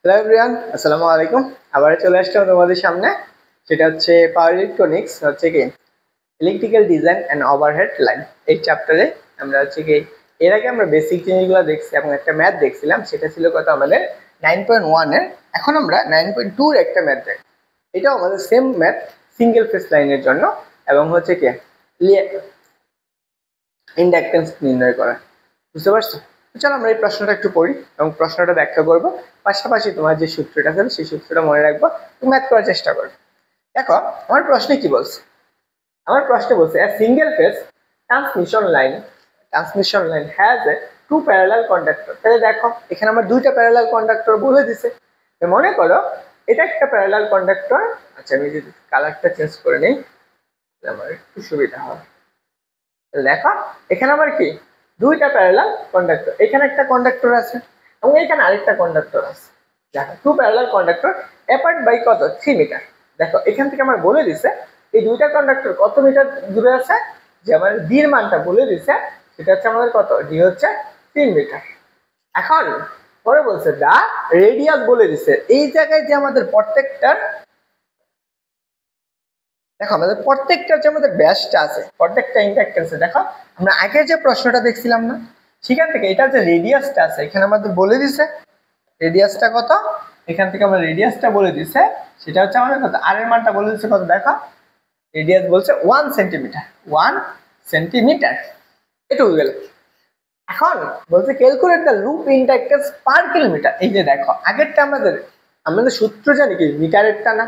Hello everyone, আসসালামু আলাইকুম। আবার চলে আসলাম তোমাদের সামনে। সেটা হচ্ছে পাওয়ার ইলেকট্রনিক্স, হচ্ছে কি electrical design and overhead line. এই চ্যাপ্টারে আমরা হচ্ছে কি এর আগে আমরা বেসিক জিনিসগুলো দেখছি এবং একটা ম্যাথ দেখছিলাম, সেটা ছিল কত আমাদের 9.1 এর। এখন আমরা 9.2 এর একটা ম্যাথ দেখ, এটাও আমাদের সেম ম্যাথ, সিঙ্গেল ফেজ লাইনের জন্য এবং হচ্ছে কি ইন্ডাকটেন্স নির্ণয় করা। বুঝতে পারছো? চলো আমরা এই প্রশ্নটা একটু পড়ি এবং প্রশ্নটা ব্যাখ্যা করব, পাশাপাশি তোমার যে সূত্রটা আছে সেই সূত্রটা মনে রাখবো, তুমি ম্যাথ করার চেষ্টা করো। দেখো আমার প্রশ্নে কি বলছে। আমার প্রশ্নে বলছে a single phase transmission line has a two parallel conductor। তাহলে দেখো এখানে আমার দুইটা প্যারালাল কন্ডাক্টর বলে দিছে। মনে করো এটা একটা প্যারালাল কন্ডাক্টর। আচ্ছা, আমি যদি কালারটা চেঞ্জ করে নেই আমার একটু সুবিধা হয়। দেখো এখানে আমার কি দুইটা প্যারালাল কন্ডাক্টর, এখানে একটা কন্ডাক্টর আছে এবং এখানে আরেকটা কন্ডাক্টর আছে। দেখো two parallel conductor apart by কত 3 মিটার। দেখো এখান থেকে আমার বলে দিছে এই দুইটা কন্ডাক্টর কত মিটার দূরে আছে, যে আমার ডির মানটা বলে দিছে, সেটা হচ্ছে আমাদের কত, ডি হচ্ছে 3 মিটার। এখন পরে বলছে দা রেডিয়াস বলে দিছে, এই জায়গায় যে আমাদের প্রত্যেকটার, দেখো আমাদের প্রত্যেকটা যে আমাদের ব্যাসটা আছে, প্রত্যেকটা ইন্ডাকটেন্সে দেখো আমরা আগে যে প্রশ্নটা দেখছিলাম না, সেখান থেকে এটা যে রেডিয়াসটা আছে এখানে আমাদের বলে দিছে রেডিয়াসটা কত। এখান থেকে আমরা রেডিয়াসটা বলে দিছে, সেটা হচ্ছে আমাদের কত, আর এর মানটা বলে দিছে কত। দেখো রেডিয়াস বলছে 1 সেন্টিমিটার, 1 সেন্টিমিটার। এটুকু গেল। এখন বলছে calculate the loop inductance per kilometre. এই যে দেখো আগেরটা আমাদের আমাদের সূত্র জানি কি মিটারেরটা না,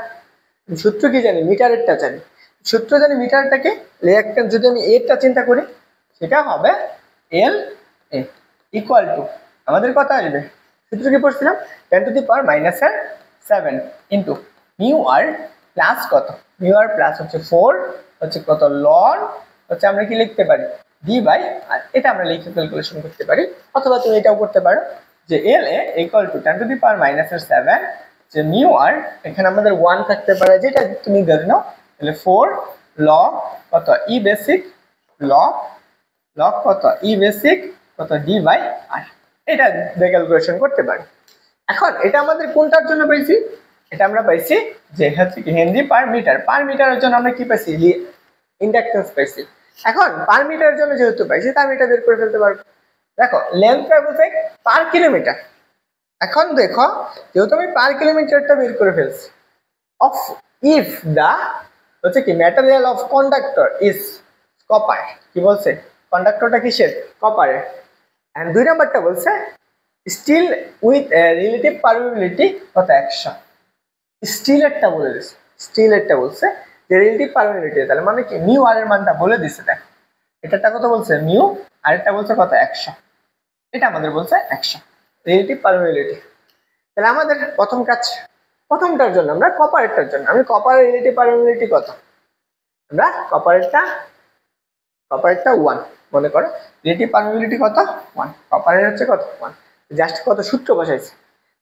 সূত্র কি জানি মিটারেরটা জানি। সূত্র জানি মিটারটাকে, রিঅ্যাক্ট্যান্স যদি আমি এরটা চিন্তা করি সেটা হবে এল এ ইকুয়াল টু আমাদের কত আসবে, সূত্র কি পড়ছিলাম 10⁻⁻7 ইন্টু মিউ আর প্লাস কত, মিউ আর প্লাস হচ্ছে 4 হচ্ছে কত লন হচ্ছে আমরা কি লিখতে পারি ডি বাই আর। এটা আমরা লিখে ক্যালকুলেশন করতে পারি, অথবা তুমি এটাও করতে পারো যে এল এ ইকুয়াল টু 10⁻⁻7 যে মিউ আর, এখানে আমাদের 1 থাকতে পারে যেটা তুমি ধরে নাও, তাহলে 4 লগ কত ই বেসিক, লগ লগ কত ই বেসিক কত ডি বাই আর। এটা দিয়ে ক্যালকুলেশন করতে পারি। এখন এটা আমাদের কোনটার জন্য পাইছি, এটা আমরা পাইছি যে হচ্ছে কি হেনরি পার মিটার। পার মিটারের জন্য আমরা কি পাইছি, ইন্ডাকটেন্স পাইছি। এখন পার মিটারের জন্য যেহেতু পাইছি তার মিটার বের করে ফেলতে পারবো। দেখো লেন্থটা বলতে পার কিলোমিটার। এখন দেখো যেহেতু আমি পার কিলোমিটারটা বের করে ফেলছি, অফ ইফ দা হচ্ছে কি material of conductor is copper. কি বলছে, কন্ডাক্টরটা কিসের, কপারের। এন্ড 2 নাম্বারটা বলছে স্টিল উইথ রিলেটিভ পারমিবিলিটি কত 100। স্টিলেরটা বলে দিছে, স্টিলেরটা বলছে যে রিলেটিভ পারমিবিলিটি, তাহলে মানে কি মিউ আর এর মানটা বলে দিছে। দেখো এটাটা কত বলছে মিউ, আর এটা বলছে কত 100। এটা আমাদের বলছে 100 রিলেটিভ পারমিবিলিটি। তাহলে আমাদের প্রথম কাজ, প্রথমটার জন্য আমরা কপারেটটার জন্য, আমি কপারের রিলেটিভ পারমিবিলিটি কত, আমরা কপারেটটা 1 মনে করো, রিলেটিভ পারমিবিলিটি কত 1, কপারের হচ্ছে কত 1। জাস্ট কত সূত্র বসাইছে।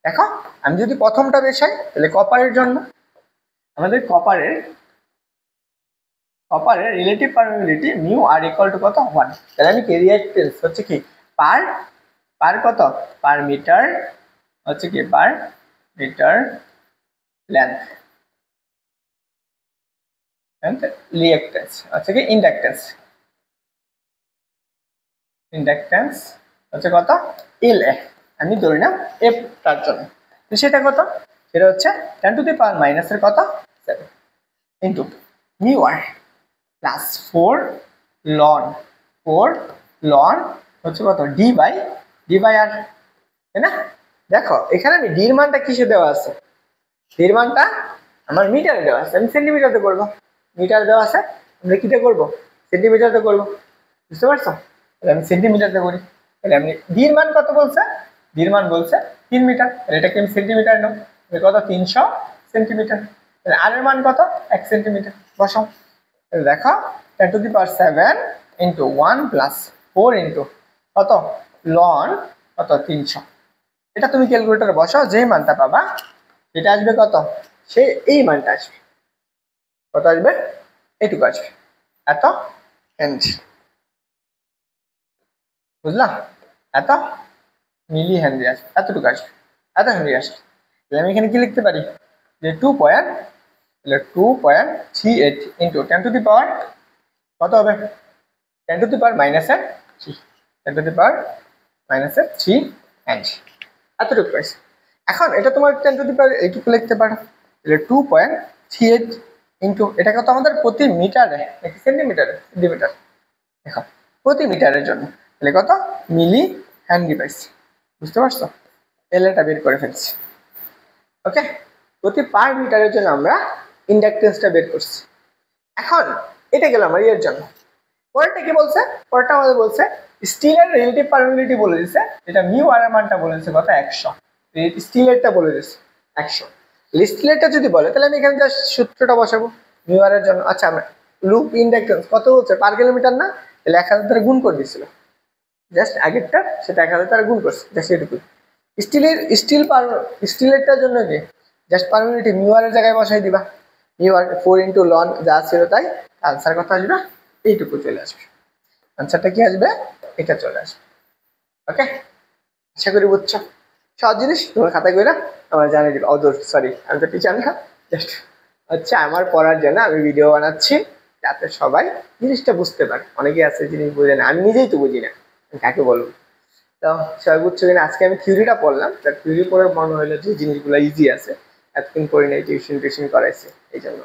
দেখো আমি যদি প্রথমটা বসাই তাহলে কপারের জন্য আমাদের কপারের relative permeability mu R equal to কত 1। তাহলে আমি কি রিঅ্যাক্টেন্স হচ্ছে কি পার পার কত পার মিটার হচ্ছে কি পার মিটার লেন্থ, রিঅ্যাক্টেন্স হচ্ছে কি ইন্ডাকটেন্স হচ্ছে কত এল এ, আমি ধরি না এফ তার জন্য। তো সেটা কত, সেটা হচ্ছে 10⁻⁻এর কত 7 ইন্টু মিউ আর প্লাস 4 লন হচ্ছে কত ডি বাই আর, তাই না। দেখো এখানে আমি ডির মানটা কিসে দেওয়া আছে, ডির মানটা আমার মিটারে দেওয়া আছে, আমি সেন্টিমিটারে করবো। মিটার দেওয়া আছে আমরা কিতে করবো, সেন্টিমিটারে করবো। বুঝতে পারছো, তাহলে আমি সেন্টিমিটারে করি। তাহলে আমি ডির মান কত বলছে, ডির মান বলছে 3 মিটার, তাহলে এটাকে আমি সেন্টিমিটার নেব, কত 300 সেন্টিমিটার। তাহলে আর এর মান কত 1 সেন্টিমিটার বসাও। তাহলে দেখো 10⁻7 ইন্টু 1 প্লাস 4 ইন্টু কত লন কত 300। এটা তুমি ক্যালকুলেটরে বসাও, যে মানটা পাবা এটা আসবে কত, সে এই মানটা আসবে কত আসবে, এইটুকু আসবে, এত হেনরি। বুঝলাম, এত মিলি হেনরি আসবে, এতটুকু আসবে, এত হেনরি আসবে। আমি এখানে কি লিখতে পারি যে 2.38 ইন্টু 10⁻, কত হবে 10⁻³ -3, 10⁻³ and এতটুকু পাইছি। এখন এটা তোমার 10⁻, এইটুকু লিখতে পারো, তাহলে 2.38 ইন্টু এটা কত আমাদের প্রতি মিটারে নাকি সেন্টিমিটারে, সেন্টিমিটার, দেখো প্রতি মিটারের জন্য, তাহলে কত মিলি হেনরি পাইছি। বুঝতে পারছো, এটা বের করে ফেলছি। ওকে, প্রতি পার মিটারের জন্য আমরা ইন্ডাকটেন্সটা বের করছি। এখন এটা গেল আমার এর জন্য। পরেরটা কি বলছে, পরেরটা আমাদের বলছে স্টিলের রিলেটিভ পারমিয়াবিলিটি বলে দিচ্ছে, যেটা মিউ আর এর মানটা বলে দিচ্ছে কত 100, স্টিলেরটা বলে দিচ্ছে 100। স্টিলেরটা যদি বলে তাহলে আমি এখানে জাস্ট সূত্রটা বসাবো মিউ আর এর জন্য। আচ্ছা, আমরা লুপ ইন্ডাকটেন্স কত বলছে পার কিলোমিটার না, তাহলে 1000 দ্বারা গুণ করে দিয়েছিল, জাস্ট আগেরটা সেটা 1000 দ্বারা গুণ করছে, জাস্ট এটুকু। স্টিলেরটার জন্য কি জাস্ট পারমিয়াবিলিটি মিউ আর এর জায়গায় বসাই দিবা, মিউ আর 4 ইন্টু লন যা ছিল তাই, আনসার কত আসবে এইটুকু চলে আসবে। আনসারটা কি আসবে, এটা চলে আসবে। ওকে, আশা করি বুঝছো। সব জিনিস তোমার খাতায় করে আমার জানিয়ে দিবে। সরি, আমি তো টিচার না, জাস্ট হচ্ছে আমার পড়ার জন্য আমি ভিডিও বানাচ্ছি, যাতে সবাই জিনিসটা বুঝতে পারে। অনেকে আছে জিনিস বুঝে না, আমি নিজেই তো বুঝি না, কাকে বলবো। তো সবাই বুঝছো কিনা, আজকে আমি থিওরিটা পড়লাম, তার থিওরি পড়ে মনে হলো যে জিনিসগুলো ইজি আছে, এতদিন পড়ি নাই, টিউশন করাইছে এই জন্য।